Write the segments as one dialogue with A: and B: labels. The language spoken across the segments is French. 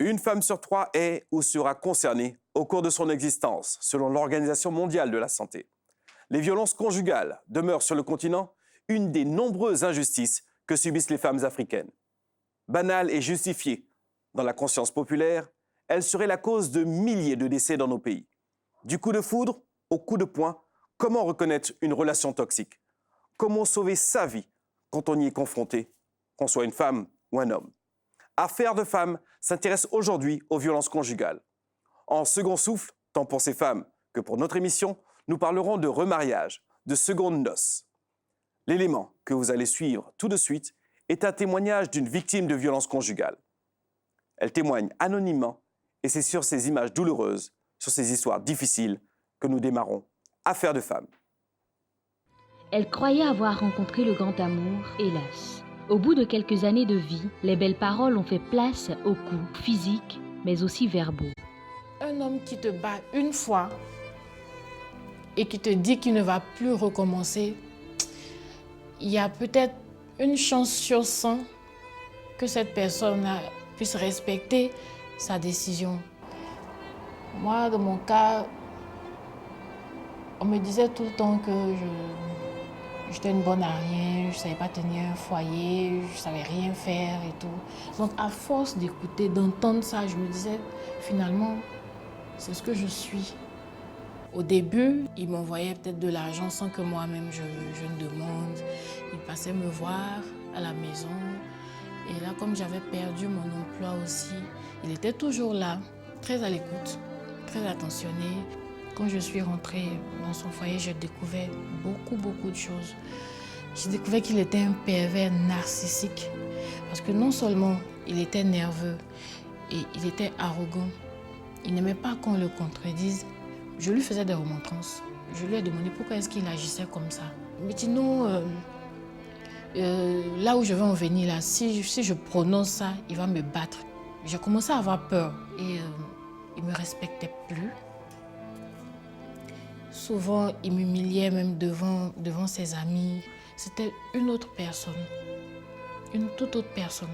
A: Une femme sur 3 est ou sera concernée au cours de son existence, selon l'Organisation mondiale de la santé. Les violences conjugales demeurent sur le continent une des nombreuses injustices que subissent les femmes africaines. Banale et justifiée dans la conscience populaire, elle serait la cause de milliers de décès dans nos pays. Du coup de foudre au coup de poing, comment reconnaître une relation toxique? Comment sauver sa vie quand on y est confronté, qu'on soit une femme ou un homme? Affaires de femmes s'intéresse aujourd'hui aux violences conjugales. En second souffle, tant pour ces femmes que pour notre émission, nous parlerons de remariage, de secondes noces. L'élément que vous allez suivre tout de suite est un témoignage d'une victime de violences conjugales. Elle témoigne anonymement et c'est sur ces images douloureuses, sur ces histoires difficiles que nous démarrons Affaires de femmes.
B: Elle croyait avoir rencontré le grand amour, hélas. Au bout de quelques années de vie, les belles paroles ont fait place aux coups physiques, mais aussi verbaux.
C: Un homme qui te bat une fois et qui te dit qu'il ne va plus recommencer, il y a peut-être une chance sur 100 que cette personne puisse respecter sa décision. Moi, dans mon cas, on me disait tout le temps que j'étais une bonne à rien, je ne savais pas tenir un foyer, je ne savais rien faire et tout. Donc à force d'écouter, d'entendre ça, je me disais finalement, c'est ce que je suis. Au début, il m'envoyait peut-être de l'argent sans que moi-même je ne demande. Il passait me voir à la maison. Et là, comme j'avais perdu mon emploi aussi, il était toujours là, très à l'écoute, très attentionné. Quand je suis rentrée dans son foyer, j'ai découvert beaucoup de choses. J'ai découvert qu'il était un pervers narcissique. Parce que non seulement il était nerveux et il était arrogant, il n'aimait pas qu'on le contredise. Je lui faisais des remontrances. Je lui ai demandé pourquoi est-ce qu'il agissait comme ça. Il me dit non, là où je vais en venir, là, si je prononce ça, il va me battre. J'ai commencé à avoir peur et il ne me respectait plus. Souvent, il m'humiliait même devant ses amis. C'était une autre personne, une toute autre personne.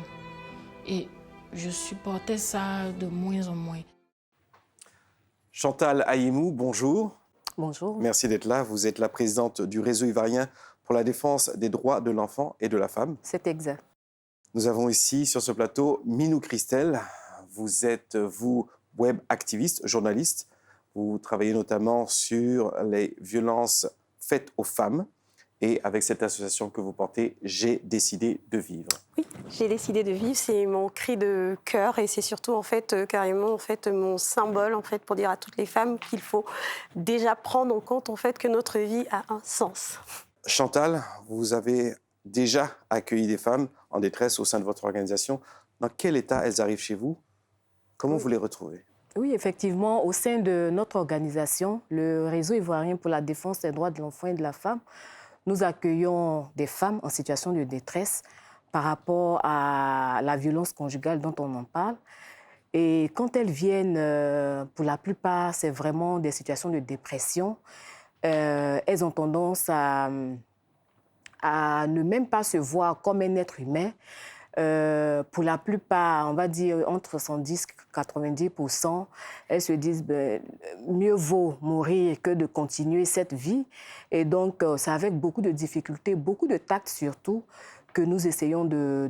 C: Et je supportais ça de moins en moins.
A: Chantal Ayimou, bonjour.
D: Bonjour.
A: Merci d'être là. Vous êtes la présidente du réseau ivoirien pour la défense des droits de l'enfant et de la femme.
D: C'est exact.
A: Nous avons ici sur ce plateau Minou Christelle. Vous êtes, vous, web activiste, journaliste. Vous travaillez notamment sur les violences faites aux femmes. Et avec cette association que vous portez, J'ai décidé de vivre.
E: Oui, J'ai décidé de vivre, c'est mon cri de cœur et c'est surtout en fait carrément en fait mon symbole en fait pour dire à toutes les femmes qu'il faut déjà prendre en compte en fait que notre vie a un sens.
A: Chantal, vous avez déjà accueilli des femmes en détresse au sein de votre organisation. Dans quel état elles arrivent chez vous? Comment vous les retrouvez?
D: Oui, effectivement, au sein de notre organisation, le réseau ivoirien pour la défense des droits de l'enfant et de la femme, nous accueillons des femmes en situation de détresse par rapport à la violence conjugale dont on en parle. Et quand elles viennent, pour la plupart, c'est vraiment des situations de dépression. Elles ont tendance à ne même pas se voir comme un être humain. Pour la plupart, on va dire entre 70 et 90%, elles se disent mieux vaut mourir que de continuer cette vie. Et donc, c'est avec beaucoup de difficultés, beaucoup de tact surtout, que nous essayons de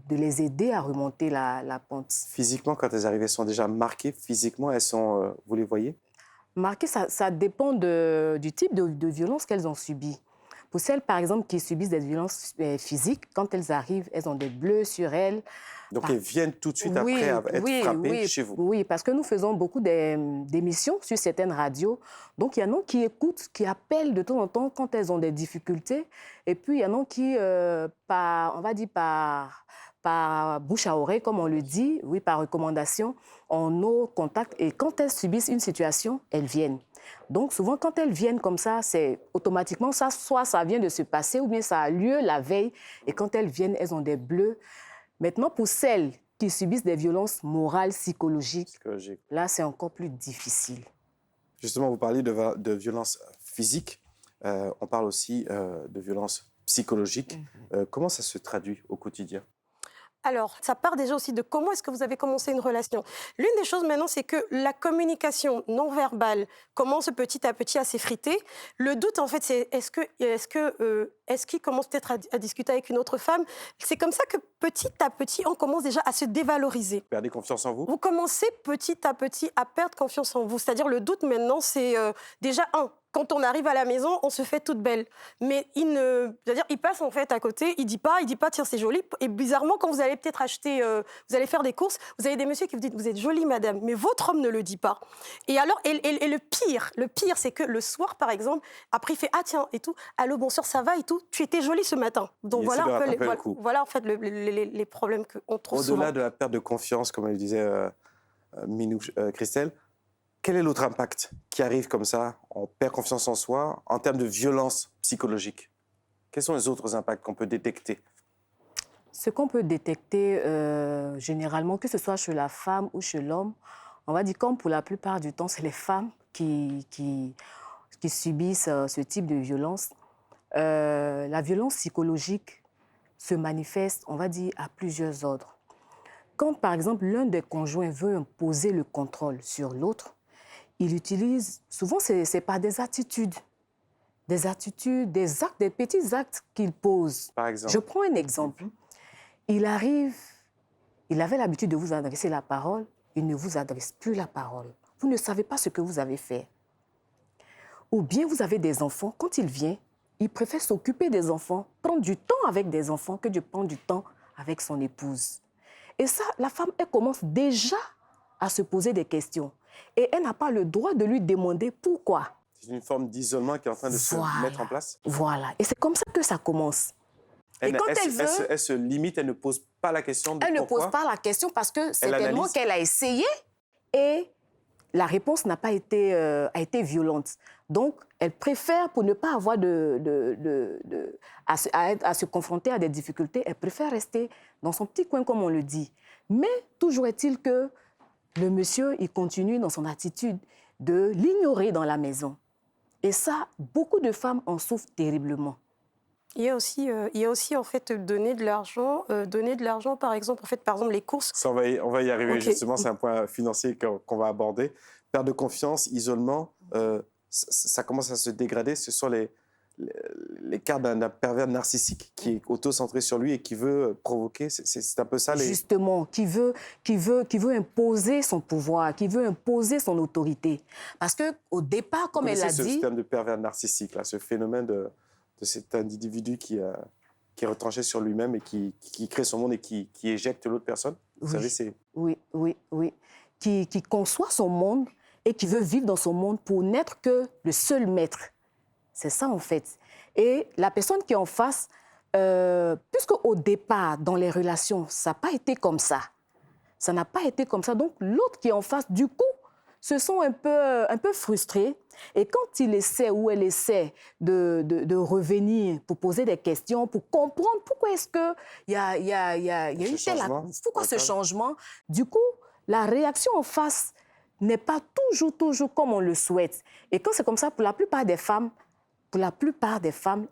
D: les aider à remonter la pente.
A: Physiquement, quand elles arrivent, elles sont déjà marquées. Physiquement, elles sont, vous les voyez?
D: Marquées, ça dépend du type de violence qu'elles ont subi. Pour celles, par exemple, qui subissent des violences physiques, quand elles arrivent, elles ont des bleus sur elles.
A: Donc, elles viennent tout de suite après être frappées chez vous?
D: Oui, parce que nous faisons beaucoup d'émissions sur certaines radios. Donc, il y en a qui écoutent, qui appellent de temps en temps quand elles ont des difficultés. Et puis, il y en a qui, on va dire par bouche à oreille, comme on le dit, oui, par recommandation, on nos contacts. Et quand elles subissent une situation, elles viennent. Donc, souvent, quand elles viennent comme ça, c'est automatiquement, soit ça vient de se passer ou bien ça a lieu la veille. Et quand elles viennent, elles ont des bleus. Maintenant, pour celles qui subissent des violences morales, psychologiques, là, c'est encore plus difficile.
A: Justement, vous parlez de violences physiques. On parle aussi de violences psychologiques. Comment ça se traduit au quotidien?
E: Alors, ça part déjà aussi de comment est-ce que vous avez commencé une relation. L'une des choses maintenant, c'est que la communication non verbale commence petit à petit à s'effriter. Le doute, en fait, c'est est-ce qu'il commence peut-être à discuter avec une autre femme? C'est comme ça que petit à petit, on commence déjà à se dévaloriser.
A: Perdez confiance en vous?
E: Vous commencez petit à petit à perdre confiance en vous. C'est-à-dire le doute maintenant, c'est déjà quand on arrive à la maison, on se fait toute belle. Mais il passe en fait à côté, il dit pas, tiens c'est joli. Et bizarrement, quand vous allez peut-être acheter, vous allez faire des courses, vous avez des messieurs qui vous disent, vous êtes jolie madame, mais votre homme ne le dit pas. Et alors, et le pire, c'est que le soir par exemple, après il fait, ah tiens et tout, allô bonsoir ça va et tout, tu étais jolie ce matin. Donc
A: Il
E: voilà
A: essaie de
E: un peu
A: rattraper le coup.
E: voilà en fait les problèmes qu'on trouve souvent.
A: Au-delà de la perte de confiance, comme elle disait Christelle, quel est l'autre impact qui arrive comme ça? On perd confiance en soi en termes de violence psychologique. Quels sont les autres impacts qu'on peut détecter?
D: Ce qu'on peut détecter généralement, que ce soit chez la femme ou chez l'homme, on va dire comme pour la plupart du temps, c'est les femmes qui subissent ce type de violence. La violence psychologique se manifeste, on va dire, à plusieurs ordres. Quand, par exemple, l'un des conjoints veut imposer le contrôle sur l'autre, il utilise, souvent c'est par des attitudes, des actes, des petits actes qu'il pose.
A: Par exemple?
D: Je prends un exemple. Il avait l'habitude de vous adresser la parole, il ne vous adresse plus la parole. Vous ne savez pas ce que vous avez fait. Ou bien vous avez des enfants, quand il vient, il préfère s'occuper des enfants, prendre du temps avec des enfants que de prendre du temps avec son épouse. Et ça, la femme, elle commence déjà à se poser des questions. Et elle n'a pas le droit de lui demander pourquoi.
A: C'est une forme d'isolement qui est en train de se mettre en place?
D: Voilà. Et c'est comme ça que ça commence.
A: Elle se limite, elle ne pose pas la question de pourquoi?
D: Elle ne pose pas la question parce que c'est tellement qu'elle a essayé et la réponse n'a pas été, a été violente. Donc, elle préfère, pour ne pas avoir à se confronter à des difficultés, elle préfère rester dans son petit coin, comme on le dit. Mais toujours est-il que le monsieur, il continue dans son attitude de l'ignorer dans la maison. Et ça, beaucoup de femmes en souffrent terriblement.
E: Il y a aussi en fait donner de l'argent, par exemple les courses.
A: Ça, on va y arriver,
E: Okay.
A: justement, c'est un point financier qu'on va aborder. Perte de confiance, isolement, ça commence à se dégrader. Ce sont les cartes d'un pervers narcissique qui est auto-centré sur lui et qui veut provoquer. C'est un peu ça.
D: Justement, qui veut imposer son pouvoir, qui veut imposer son autorité. Parce qu'au départ, comme elle l'a dit...
A: ce terme de pervers narcissique, là, ce phénomène de cet individu qui est retranché sur lui-même et qui crée son monde et qui éjecte l'autre personne. Vous savez, c'est...
D: Oui. Qui conçoit son monde et qui veut vivre dans son monde pour n'être que le seul maître. C'est ça, en fait. Et la personne qui est en face, puisqu'au départ, dans les relations, ça n'a pas été comme ça. Ça n'a pas été comme ça. Donc, l'autre qui est en face, du coup, se sent un peu frustré. Et quand il essaie ou elle essaie de revenir pour poser des questions, pour comprendre pourquoi est-ce qu'il y a eu ce changement, du coup, la réaction en face n'est pas toujours comme on le souhaite. Et quand c'est comme ça, pour la plupart des femmes,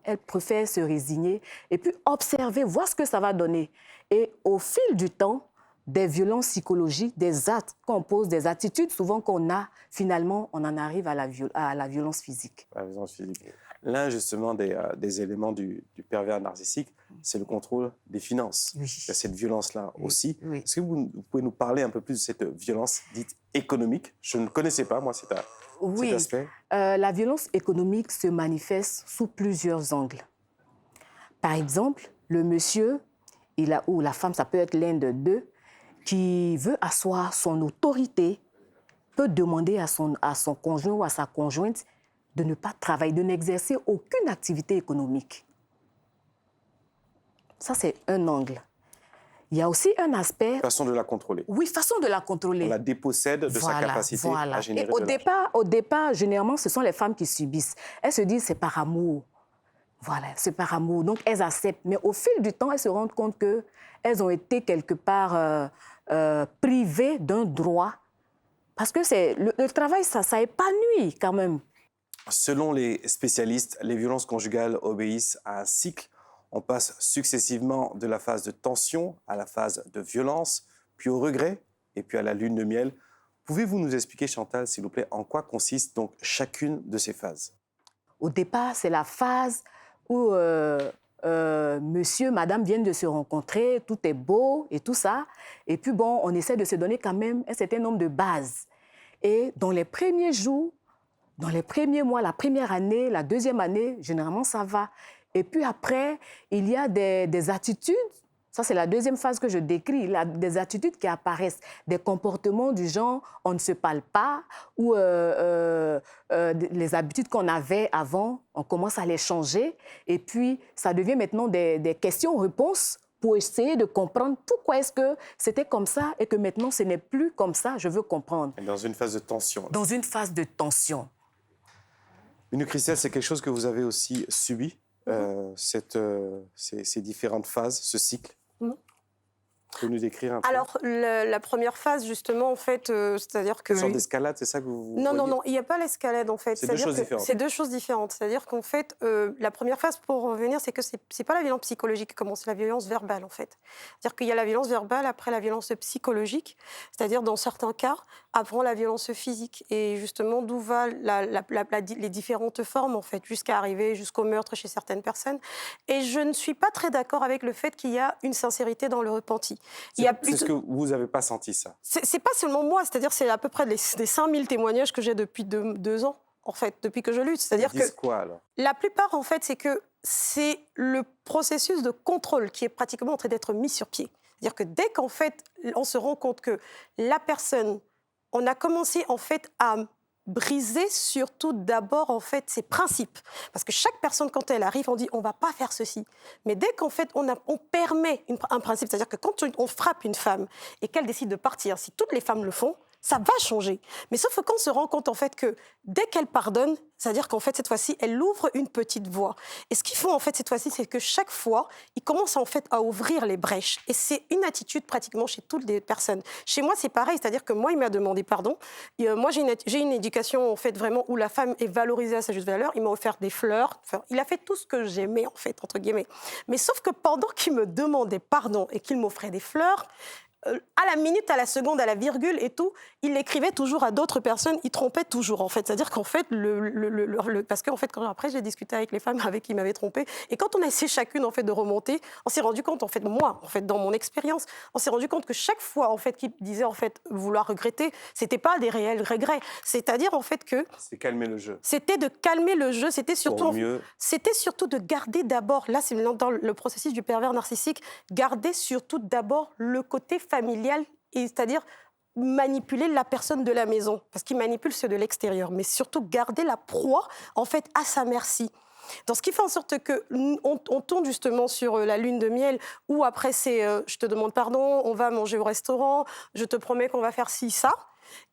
D: elles préfèrent se résigner et puis observer, voir ce que ça va donner. Et au fil du temps, des violences psychologiques, des actes qu'on pose, des attitudes souvent qu'on a, finalement, on en arrive à la violence physique.
A: La violence physique. L'un, justement, des éléments du pervers narcissique, c'est le contrôle des finances.
D: Oui.
A: Il y a cette violence-là aussi.
D: Oui.
A: Est-ce que vous pouvez nous parler un peu plus de cette violence dite économique? Je ne connaissais pas, moi, cet aspect.
D: La violence économique se manifeste sous plusieurs angles. Par exemple, le monsieur, ou la femme, ça peut être l'un de deux, qui veut asseoir son autorité, peut demander à son conjoint ou à sa conjointe de ne pas travailler, de n'exercer aucune activité économique. Ça, c'est un angle. Il y a aussi un aspect...
A: Façon de la contrôler.
D: Oui, façon de la contrôler.
A: On la dépossède de sa capacité à générer de l'argent.
D: Au départ, généralement, ce sont les femmes qui subissent. Elles se disent, c'est par amour. Voilà, c'est par amour. Donc, elles acceptent. Mais au fil du temps, elles se rendent compte qu'elles ont été quelque part privées d'un droit. Parce que le travail, ça épanouit quand même.
A: Selon les spécialistes, les violences conjugales obéissent à un cycle. On passe successivement de la phase de tension à la phase de violence, puis au regret, et puis à la lune de miel. Pouvez-vous nous expliquer, Chantal, s'il vous plaît, en quoi consiste donc chacune de ces phases?
D: Au départ, c'est la phase où monsieur, madame viennent de se rencontrer, tout est beau et tout ça. Et puis bon, on essaie de se donner quand même un certain nombre de bases. Et dans les premiers jours, dans les premiers mois, la première année, la deuxième année, généralement, ça va. Et puis après, il y a des attitudes. Ça, c'est la deuxième phase que je décris. Des attitudes qui apparaissent, des comportements du genre « on ne se parle pas » ou les habitudes qu'on avait avant, on commence à les changer. Et puis, ça devient maintenant des questions-réponses pour essayer de comprendre pourquoi est-ce que c'était comme ça et que maintenant, ce n'est plus comme ça, je veux comprendre.
A: Dans une phase de tension.
D: Dans une phase de tension.
A: Une Christelle, c'est quelque chose que vous avez aussi subi, ces différentes phases, ce cycle. Vous pouvez nous décrire un peu?
E: Alors, la première phase, justement, en fait, c'est-à-dire que...
A: Une sorte d'escalade, c'est ça que vous
E: Non,
A: voyez?
E: il n'y a pas l'escalade, en fait.
A: C'est deux choses différentes.
E: C'est deux choses différentes. C'est-à-dire qu'en fait, la première phase, pour revenir, c'est que c'est pas la violence psychologique qui commence, c'est la violence verbale, en fait. C'est-à-dire qu'il y a la violence verbale après la violence psychologique, c'est-à-dire, dans certains cas, avant la violence physique. Et justement, d'où va les différentes formes, en fait, jusqu'à arriver jusqu'au meurtre chez certaines personnes. Et je ne suis pas très d'accord avec le fait qu'il y a une sincérité dans le repenti.
A: C'est ce que vous n'avez pas senti, ça?
E: C'est pas seulement moi, c'est-à-dire c'est à peu près des 5000 témoignages que j'ai depuis 2 ans, en fait, depuis que je lutte. C'est-à-dire
A: Ils disent quoi, alors?
E: La plupart, en fait, c'est que c'est le processus de contrôle qui est pratiquement en train d'être mis sur pied. C'est-à-dire que dès qu'en fait, on se rend compte que la personne, on a commencé, en fait, à briser surtout d'abord en fait ses principes, parce que chaque personne quand elle arrive on dit on va pas faire ceci, mais dès qu'en fait on permet un principe, c'est-à-dire que quand on frappe une femme et qu'elle décide de partir, si toutes les femmes le font, ça va changer. Mais sauf que quand on se rend compte en fait que dès qu'elle pardonne, c'est-à-dire qu'en fait cette fois-ci, elle ouvre une petite voie. Et ce qu'ils font en fait cette fois-ci, c'est que chaque fois, ils commencent en fait à ouvrir les brèches. Et c'est une attitude pratiquement chez toutes les personnes. Chez moi, c'est pareil, c'est-à-dire que moi, il m'a demandé pardon. Et, moi, j'ai une éducation en fait vraiment où la femme est valorisée à sa juste valeur. Il m'a offert des fleurs. Enfin, il a fait tout ce que j'aimais en fait entre guillemets. Mais sauf que pendant qu'il me demandait pardon et qu'il m'offrait des fleurs, à la minute, à la seconde, à la virgule et tout, il l'écrivait toujours à d'autres personnes, il trompait toujours en fait. C'est-à-dire qu'en fait, parce qu'en fait, quand après j'ai discuté avec les femmes avec qui il m'avait trompé, et quand on a essayé chacune en fait de remonter, on s'est rendu compte en fait, moi en fait dans mon expérience, on s'est rendu compte que chaque fois en fait qu'il disait en fait vouloir regretter, c'était pas des réels regrets. C'est-à-dire en fait que
A: c'est calmer le jeu.
E: C'était de calmer le jeu, c'était surtout de garder d'abord, là c'est dans le processus du pervers narcissique, garder surtout d'abord le côté familial, c'est-à-dire manipuler la personne de la maison, parce qu'il manipule ceux de l'extérieur, mais surtout garder la proie en fait à sa merci. Donc, ce qui fait en sorte qu'on tourne justement sur la lune de miel, où après c'est je te demande pardon, on va manger au restaurant, je te promets qu'on va faire ci, ça.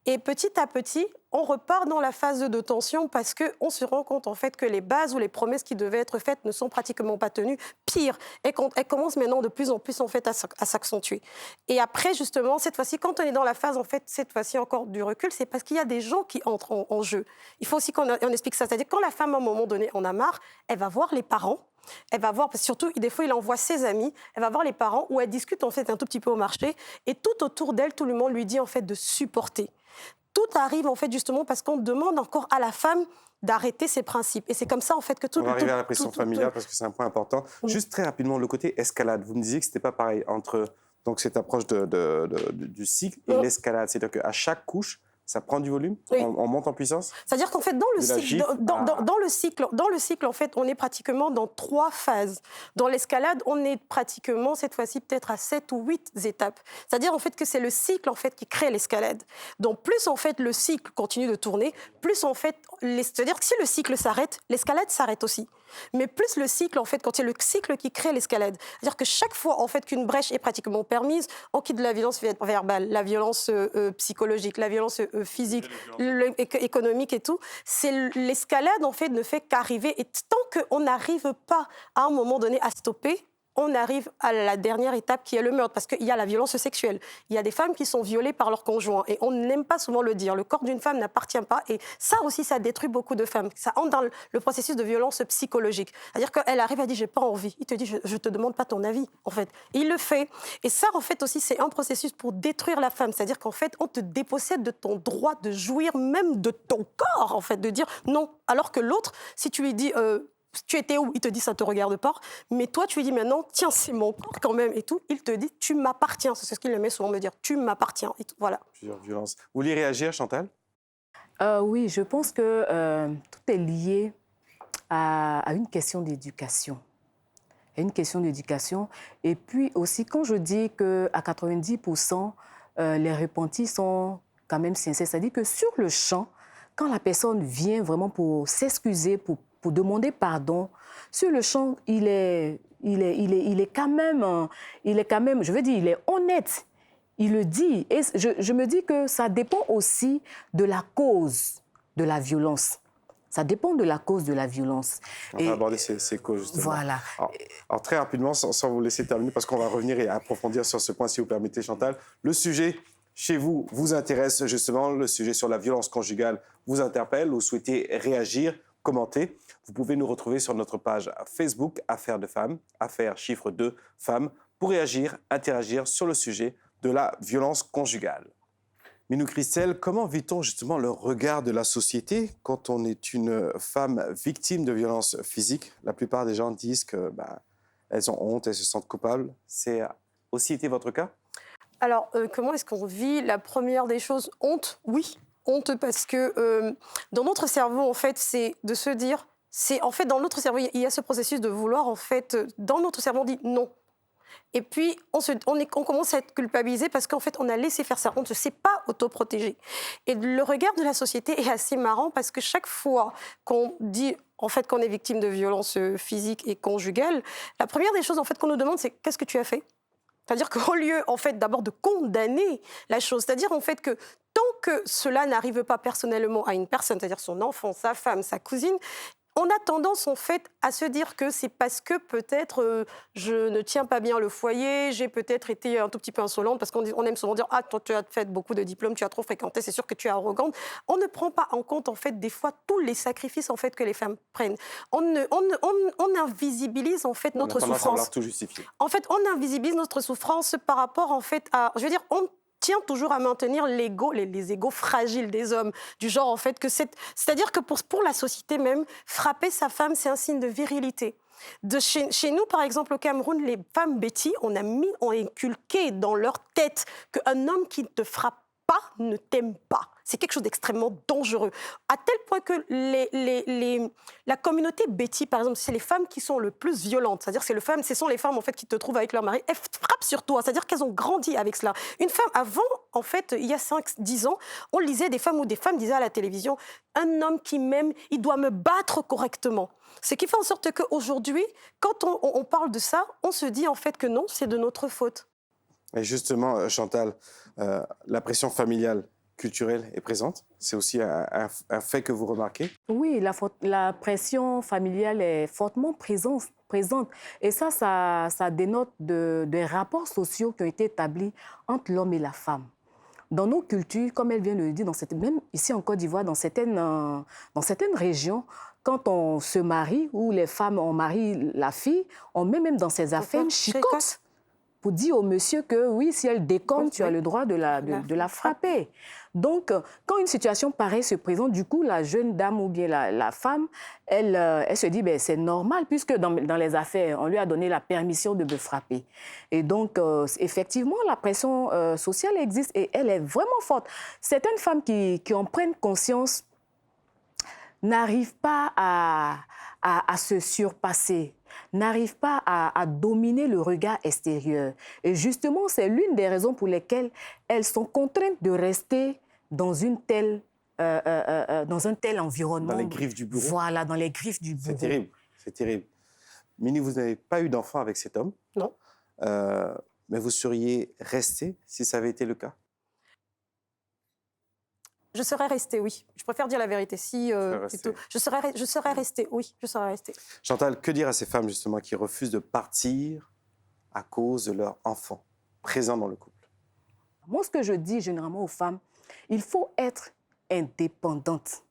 E: Et petit à petit, on repart dans la phase de tension parce qu'on se rend compte en fait que les bases ou les promesses qui devaient être faites ne sont pratiquement pas tenues. Pire, elles commencent maintenant de plus en plus en fait à s'accentuer. Et après justement, cette fois-ci, quand on est dans la phase en fait, cette fois-ci encore du recul, c'est parce qu'il y a des gens qui entrent en jeu. Il faut aussi qu'on explique ça. C'est-à-dire quand la femme à un moment donné en a marre, elle va voir les parents. Elle va voir, parce que surtout, des fois, il envoie ses amis, elle va voir les parents où elle discute en fait un tout petit peu au marché et tout autour d'elle, tout le monde lui dit en fait de supporter. Tout arrive en fait justement parce qu'on demande encore à la femme d'arrêter ses principes. Et c'est comme ça en fait que tout...
A: On va arriver à la pression familiale parce que c'est un point important. Juste très rapidement, le côté escalade. Vous me disiez que ce n'était pas pareil entre donc, cette approche du cycle et l'escalade. C'est-à-dire qu'à chaque couche, ça prend du volume,
E: oui.
A: on monte en puissance.
E: C'est-à-dire qu'en fait, dans le cycle, en fait, on est pratiquement dans 3 phases. Dans l'escalade, on est pratiquement, cette fois-ci, peut-être à 7 ou 8 étapes. C'est-à-dire, en fait, que c'est le cycle, en fait, qui crée l'escalade. Donc, plus, en fait, le cycle continue de tourner, plus, en fait, c'est-à-dire que si le cycle s'arrête, l'escalade s'arrête aussi. Mais plus le cycle, en fait, quand c'est le cycle qui crée l'escalade. C'est-à-dire que chaque fois, en fait, qu'une brèche est pratiquement permise, on quitte la violence verbale, la violence psychologique, la violence physique, économique et tout. C'est l'escalade, en fait, ne fait qu'arriver. Et tant qu'on n'arrive pas, à un moment donné, à stopper, on arrive à la dernière étape qui est le meurtre, parce qu'il y a la violence sexuelle. Il y a des femmes qui sont violées par leur conjoint et on n'aime pas souvent le dire. Le corps d'une femme n'appartient pas et ça aussi, ça détruit beaucoup de femmes. Ça entre dans le processus de violence psychologique. C'est-à-dire qu'elle arrive à dire, j'ai pas envie. Il te dit, je te demande pas ton avis, en fait. Et il le fait. Et ça, en fait, aussi, c'est un processus pour détruire la femme. C'est-à-dire qu'en fait, on te dépossède de ton droit de jouir même de ton corps, en fait, de dire non. Alors que l'autre, si tu lui dis... tu étais où? Il te dit ça te regarde pas. Mais toi, tu lui dis maintenant, tiens, c'est mon corps quand même et tout. Il te dit, tu m'appartiens. C'est ce qu'il aimait souvent me dire, tu m'appartiens et tout. Voilà.
A: Plusieurs violences. Vous voulez réagir, Chantal?
D: Oui, je pense que tout est lié à une question d'éducation. Une question d'éducation. Et puis aussi, quand je dis qu'à 90%, les repentis sont quand même sincères, c'est-à-dire que sur le champ, quand la personne vient vraiment pour s'excuser, pour demander pardon, sur le champ, il est quand même, je veux dire, il est honnête. Il le dit. Et je me dis que ça dépend aussi de la cause de la violence. Ça dépend de la cause de la violence.
A: On va aborder ces causes, justement.
D: Voilà.
A: Alors très rapidement, sans vous laisser terminer, parce qu'on va revenir et approfondir sur ce point, si vous permettez, Chantal. Le sujet, chez vous, vous intéresse justement, le sujet sur la violence conjugale vous interpelle, vous souhaitez réagir, commenter. Vous pouvez nous retrouver sur notre page Facebook, Affaires de femmes, Affaires chiffre 2 femmes, pour réagir, interagir sur le sujet de la violence conjugale. Minou Christelle, comment vit-on justement le regard de la société quand on est une femme victime de violences physiques? La plupart des gens disent que elles ont honte, elles se sentent coupables. C'est aussi été votre cas?
E: Alors, comment est-ce qu'on vit? La première des choses, honte, oui. Honte parce que dans notre cerveau, en fait, c'est de se dire... En fait, dans notre cerveau, il y a ce processus de vouloir, en fait... Dans notre cerveau, on dit non. Et puis, on commence à être culpabilisé parce qu'en fait, on a laissé faire ça. On ne se sait pas autoprotéger. Et le regard de la société est assez marrant parce que chaque fois qu'on dit en fait, qu'on est victime de violences physiques et conjugales, la première des choses en fait, qu'on nous demande, c'est « qu'est-ce que tu as fait ?» C'est-à-dire qu'au lieu, en fait, d'abord de condamner la chose, c'est-à-dire en fait que tant que cela n'arrive pas personnellement à une personne, c'est-à-dire son enfant, sa femme, sa cousine, on a tendance, en fait, à se dire que c'est parce que peut-être je ne tiens pas bien le foyer, j'ai peut-être été un tout petit peu insolente, parce qu'on aime souvent dire « Ah, toi, tu as fait beaucoup de diplômes, tu as trop fréquenté, c'est sûr que tu es arrogante. » On ne prend pas en compte, en fait, des fois, tous les sacrifices, en fait, que les femmes prennent. On invisibilise, en fait, notre souffrance.
A: On a tendance à vouloir tout justifier.
E: En fait, on invisibilise notre souffrance par rapport, en fait, à... Je veux dire, on tient toujours à maintenir l'ego, les égos fragiles des hommes, du genre en fait que c'est-à-dire que pour la société même, frapper sa femme, c'est un signe de virilité. Chez nous, par exemple, au Cameroun, les femmes bêtis, on a inculqué dans leur tête qu'un homme qui ne te frappe pas ne t'aime pas. C'est quelque chose d'extrêmement dangereux. À tel point que la communauté Betty, par exemple, c'est les femmes qui sont le plus violentes. C'est-à-dire que ce sont les femmes en fait, qui te trouvent avec leur mari. Elles frappent sur toi. C'est-à-dire qu'elles ont grandi avec cela. Une femme, avant, en fait, il y a 5-10 ans, on lisait des femmes où des femmes disaient à la télévision « Un homme qui m'aime, il doit me battre correctement ». Ce qui fait en sorte qu'aujourd'hui, quand on parle de ça, on se dit en fait que non, c'est de notre faute.
A: Et justement, Chantal, la pression familiale, culturelle est présente. C'est aussi un fait que vous remarquez?
D: Oui, la pression familiale est fortement présente. Et ça dénote des rapports sociaux qui ont été établis entre l'homme et la femme. Dans nos cultures, comme elle vient de le dire, même ici en Côte d'Ivoire, dans certaines régions, quand on se marie, ou les femmes, on marie la fille, on met même dans ses affaires une chicotte pour dire au monsieur que oui, si elle déconne, tu as le droit de la frapper. Donc, quand une situation pareille se présente, du coup, la jeune dame ou bien la femme, elle se dit, ben, c'est normal, puisque dans les affaires, on lui a donné la permission de me frapper. Et donc, effectivement, la pression sociale existe et elle est vraiment forte. Certaines femmes qui en prennent conscience n'arrivent pas à se surpasser, n'arrivent pas à dominer le regard extérieur. Et justement, c'est l'une des raisons pour lesquelles elles sont contraintes de rester dans un tel environnement.
A: Dans les griffes du bourreau.
D: Voilà, dans les griffes du bourreau.
A: C'est terrible, c'est terrible. Mini, vous n'avez pas eu d'enfant avec cet homme.
E: Non.
A: Mais vous seriez restée si ça avait été le cas?
E: Je serais restée, oui. Je préfère dire la vérité. Je serais restée, oui, je serais restée.
A: Chantal, que dire à ces femmes justement qui refusent de partir à cause de leur enfant présent dans le couple.
D: Moi, ce que je dis généralement aux femmes, il faut être indépendante.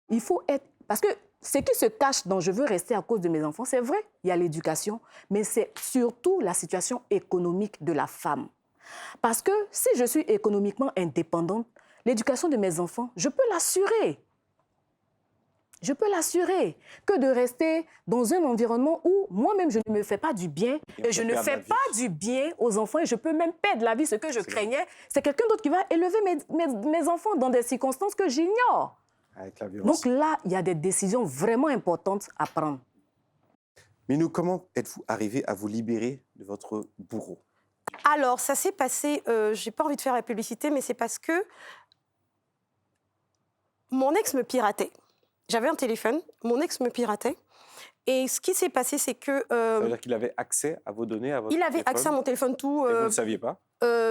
D: Il faut être... Parce que ce qui se cache dans « je veux rester à cause de mes enfants », c'est vrai, il y a l'éducation, mais c'est surtout la situation économique de la femme. Parce que si je suis économiquement indépendante, l'éducation de mes enfants, je peux l'assurer. Je peux l'assurer que de rester dans un environnement où moi-même je ne me fais pas du bien et je ne fais pas du bien aux enfants et je peux même perdre la vie. Ce que je craignais, c'est quelqu'un d'autre qui va élever mes enfants dans des circonstances que j'ignore.
A: Avec la violence.
D: Donc là, il y a des décisions vraiment importantes à prendre.
A: Minou, comment êtes-vous arrivé à vous libérer de votre bourreau?
E: Alors, ça s'est passé, j'ai pas envie de faire la publicité, mais c'est parce que mon ex me piratait. J'avais un téléphone, mon ex me piratait. Et ce qui s'est passé, c'est que...
A: Ça veut dire qu'il avait accès à vos données, à votre
E: il avait
A: téléphone,
E: accès à mon téléphone, tout.
A: et vous ne le saviez pas?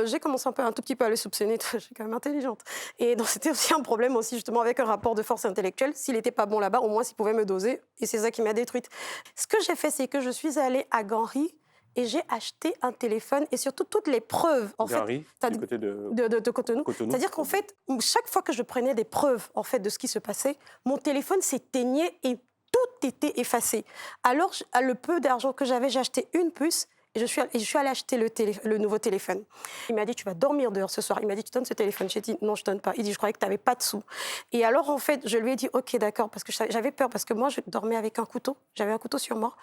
E: J'ai commencé un tout petit peu à le soupçonner, je suis quand même intelligente. Et donc c'était aussi un problème aussi justement avec un rapport de force intellectuelle. S'il n'était pas bon là-bas, au moins s'il pouvait me doser. Et c'est ça qui m'a détruite. Ce que j'ai fait, c'est que je suis allée à Ganry et j'ai acheté un téléphone et surtout toutes les preuves.
A: Ganry, du côté
E: de Cotonou. C'est-à-dire qu'en fait, chaque fois que je prenais des preuves en fait, de ce qui se passait, mon téléphone s'éteignait et tout était effacé. Alors, le peu d'argent que j'avais, j'ai acheté une puce. Et je suis allée acheter le nouveau téléphone. Il m'a dit, tu vas dormir dehors ce soir. Il m'a dit, tu donnes ce téléphone. J'ai dit, non, je ne donne pas. Il dit, je croyais que tu n'avais pas de sous. Et alors, en fait, je lui ai dit, OK, d'accord, parce que j'avais peur, parce que moi, je dormais avec un couteau. J'avais un couteau sur moi.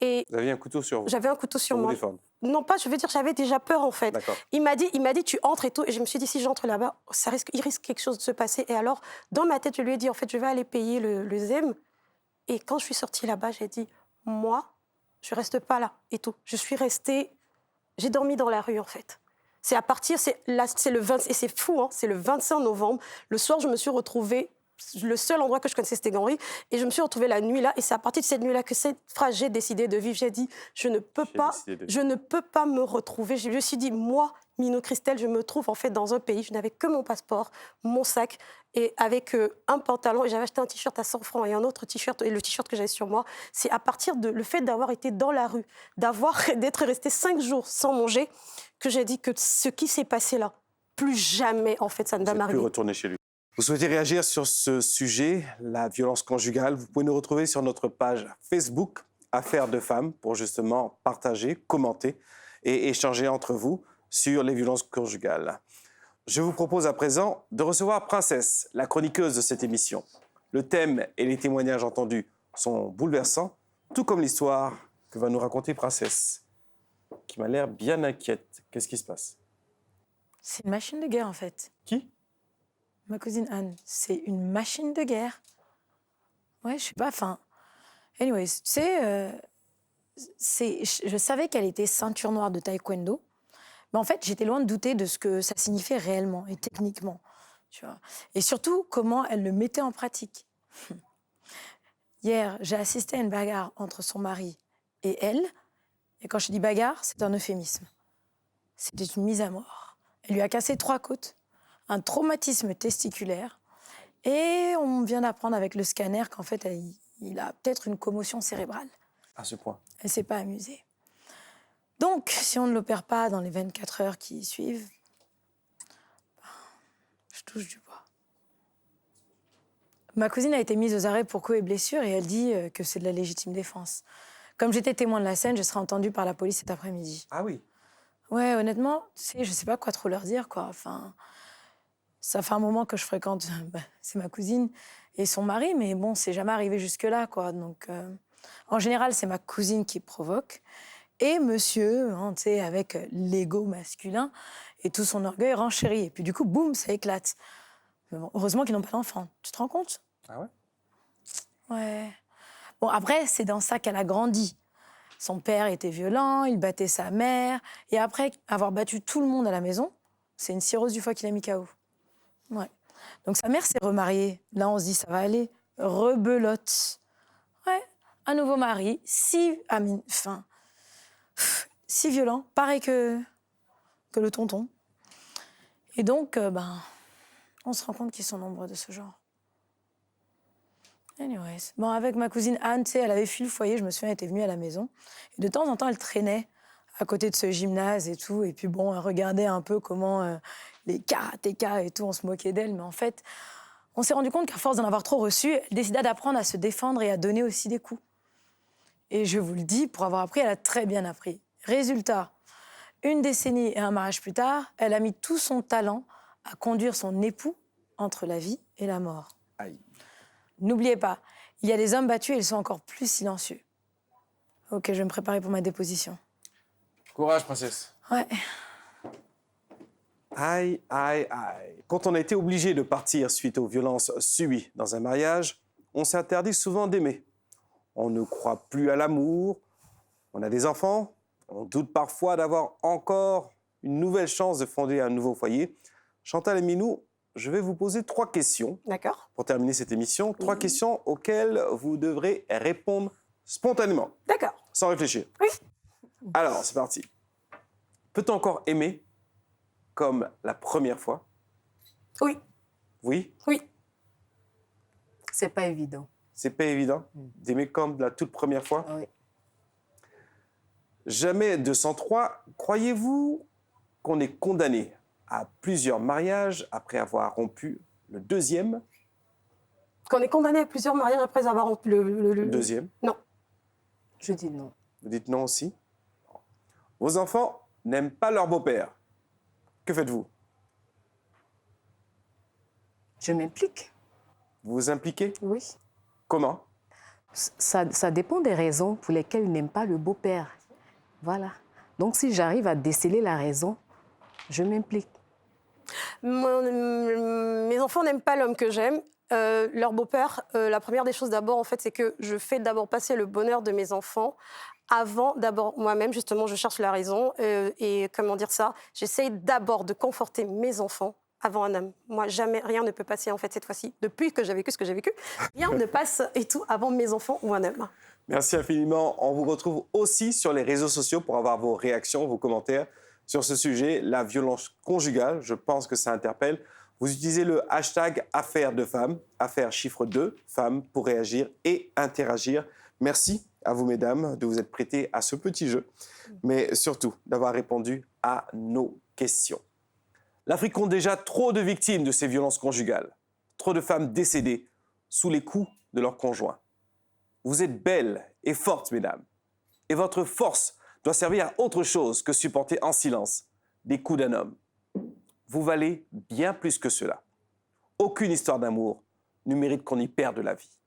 E: Et
A: vous aviez un couteau sur vous?
E: J'avais un couteau sur moi.
A: Défendre.
E: Non, pas, je veux dire, j'avais déjà peur, en fait. Il m'a dit, tu entres et tout. Et je me suis dit, si j'entre là-bas, il risque quelque chose de se passer. Et alors, dans ma tête, je lui ai dit, en fait, je vais aller payer le ZEM. Et quand je suis sortie là-bas, j'ai dit, moi, je ne reste pas là et tout. Je suis restée... J'ai dormi dans la rue, en fait. C'est le 20, et c'est fou, hein, c'est le 25 novembre. Le soir, je me suis retrouvée, le seul endroit que je connaissais, c'était Ganry, et je me suis retrouvée la nuit là, et c'est à partir de cette nuit-là que cette phrase, j'ai décidé de vivre. J'ai dit, je ne peux pas me retrouver. Je me suis dit, moi, Minou Christelle, je me trouve en fait dans un pays, je n'avais que mon passeport, mon sac, et avec un pantalon, et j'avais acheté un t-shirt à 100 francs et un autre t-shirt, et le t-shirt que j'avais sur moi, c'est à partir de le fait d'avoir été dans la rue, d'être resté 5 jours sans manger, que j'ai dit que ce qui s'est passé là, plus jamais, en fait, ça ne va m'arriver.
A: Plus retourner chez lui. Vous souhaitez réagir sur ce sujet, la violence conjugale? Vous pouvez nous retrouver sur notre page Facebook, Affaires de femmes, pour justement partager, commenter et échanger entre vous sur les violences conjugales. Je vous propose à présent de recevoir Princesse, la chroniqueuse de cette émission. Le thème et les témoignages entendus sont bouleversants, tout comme l'histoire que va nous raconter Princesse, qui m'a l'air bien inquiète. Qu'est-ce qui se passe?
F: C'est une machine de guerre, en fait.
A: Qui?
F: Ma cousine Anne. C'est une machine de guerre. Ouais, je sais pas, enfin... Anyways, tu sais, je savais qu'elle était ceinture noire de taekwondo, mais en fait, j'étais loin de douter de ce que ça signifiait réellement et techniquement, tu vois. Et surtout, comment elle le mettait en pratique. Hier, j'ai assisté à une bagarre entre son mari et elle. Et quand je dis bagarre, c'est un euphémisme. C'était une mise à mort. Elle lui a cassé 3 côtes, un traumatisme testiculaire, et on vient d'apprendre avec le scanner qu'en fait, il a peut-être une commotion cérébrale.
A: À ce point.
F: Elle ne s'est pas amusée. Donc, si on ne l'opère pas dans les 24 heures qui suivent, je touche du bois. Ma cousine a été mise aux arrêts pour coups et blessures et elle dit que c'est de la légitime défense. Comme j'étais témoin de la scène, je serai entendue par la police cet après-midi.
A: Ah oui?
F: Ouais, honnêtement, tu sais, je sais pas quoi trop leur dire, quoi. Enfin, ça fait un moment que je fréquente, c'est ma cousine et son mari, mais bon, c'est jamais arrivé jusque-là, quoi. Donc, en général, c'est ma cousine qui provoque. Et monsieur, hein, tu sais, avec l'ego masculin et tout son orgueil renchérit. Et puis du coup, boum, ça éclate. Mais bon, heureusement qu'ils n'ont pas d'enfant. Tu te rends compte?
A: Ah ouais?
F: Ouais. Bon, après, c'est dans ça qu'elle a grandi. Son père était violent, il battait sa mère. Et après avoir battu tout le monde à la maison, c'est une cirrhose du foie qui l'a mis KO. Ouais. Donc sa mère s'est remariée. Là, on se dit, ça va aller. Rebelote. Ouais. Un nouveau mari, si violent, pareil que le tonton. Et donc, on se rend compte qu'ils sont nombreux de ce genre. Anyways. Bon, avec ma cousine Anne, tu sais, elle avait fui le foyer, je me souviens, elle était venue à la maison. Et de temps en temps, elle traînait à côté de ce gymnase et tout. Et puis bon, elle regardait un peu comment les karatékas et tout, on se moquait d'elle. Mais en fait, on s'est rendu compte qu'à force d'en avoir trop reçu, elle décida d'apprendre à se défendre et à donner aussi des coups. Et je vous le dis, pour avoir appris, elle a très bien appris. Résultat, 1 décennie et un mariage plus tard, elle a mis tout son talent à conduire son époux entre la vie et la mort.
A: Aïe.
F: N'oubliez pas, il y a des hommes battus et ils sont encore plus silencieux. Ok, je vais me préparer pour ma déposition.
A: Courage, princesse.
F: Ouais.
A: Aïe, aïe, aïe. Quand on a été obligé de partir suite aux violences subies dans un mariage, on s'interdit souvent d'aimer. On ne croit plus à l'amour, on a des enfants, on doute parfois d'avoir encore une nouvelle chance de fonder un nouveau foyer. Chantal et Minou, je vais vous poser 3 questions
E: D'accord.
A: pour terminer cette émission. 3 questions auxquelles vous devrez répondre spontanément,
E: D'accord.
A: sans réfléchir.
E: Oui.
A: Alors, c'est parti. Peut-on encore aimer comme la première fois?
E: Oui.
A: Oui?
E: Oui.
D: C'est pas évident.
A: C'est pas évident d'aimer comme la toute première fois?
D: Oui.
A: Jamais 203. Croyez-vous qu'on est condamné à plusieurs mariages après avoir rompu le deuxième?
E: Qu'on est condamné à plusieurs mariages après avoir rompu le...
A: Deuxième.
E: Non.
D: Je dis non.
A: Vous dites non aussi? Vos enfants n'aiment pas leur beau-père. Que faites-vous?
D: Je m'implique.
A: Vous vous impliquez?
D: Oui.
A: Comment?
D: Ça dépend des raisons pour lesquelles ils n'aiment pas le beau-père. Voilà. Donc, si j'arrive à déceler la raison, je m'implique.
E: Mes enfants n'aiment pas l'homme que j'aime. Leur beau-père, la première des choses d'abord, en fait, c'est que je fais d'abord passer le bonheur de mes enfants avant d'abord moi-même. Justement, je cherche la raison et comment dire ça, j'essaye d'abord de conforter mes enfants avant un homme. Moi, jamais, rien ne peut passer, en fait, cette fois-ci. Depuis que j'ai vécu ce que j'ai vécu, rien ne passe et tout avant mes enfants ou un homme.
A: Merci infiniment. On vous retrouve aussi sur les réseaux sociaux pour avoir vos réactions, vos commentaires sur ce sujet, la violence conjugale. Je pense que ça interpelle. Vous utilisez le hashtag Affaires de femmes, affaires chiffre 2, femmes, pour réagir et interagir. Merci à vous, mesdames, de vous être prêtées à ce petit jeu, mais surtout d'avoir répondu à nos questions. L'Afrique compte déjà trop de victimes de ces violences conjugales, trop de femmes décédées sous les coups de leurs conjoints. Vous êtes belles et fortes, mesdames, et votre force doit servir à autre chose que supporter en silence des coups d'un homme. Vous valez bien plus que cela. Aucune histoire d'amour ne mérite qu'on y perde la vie.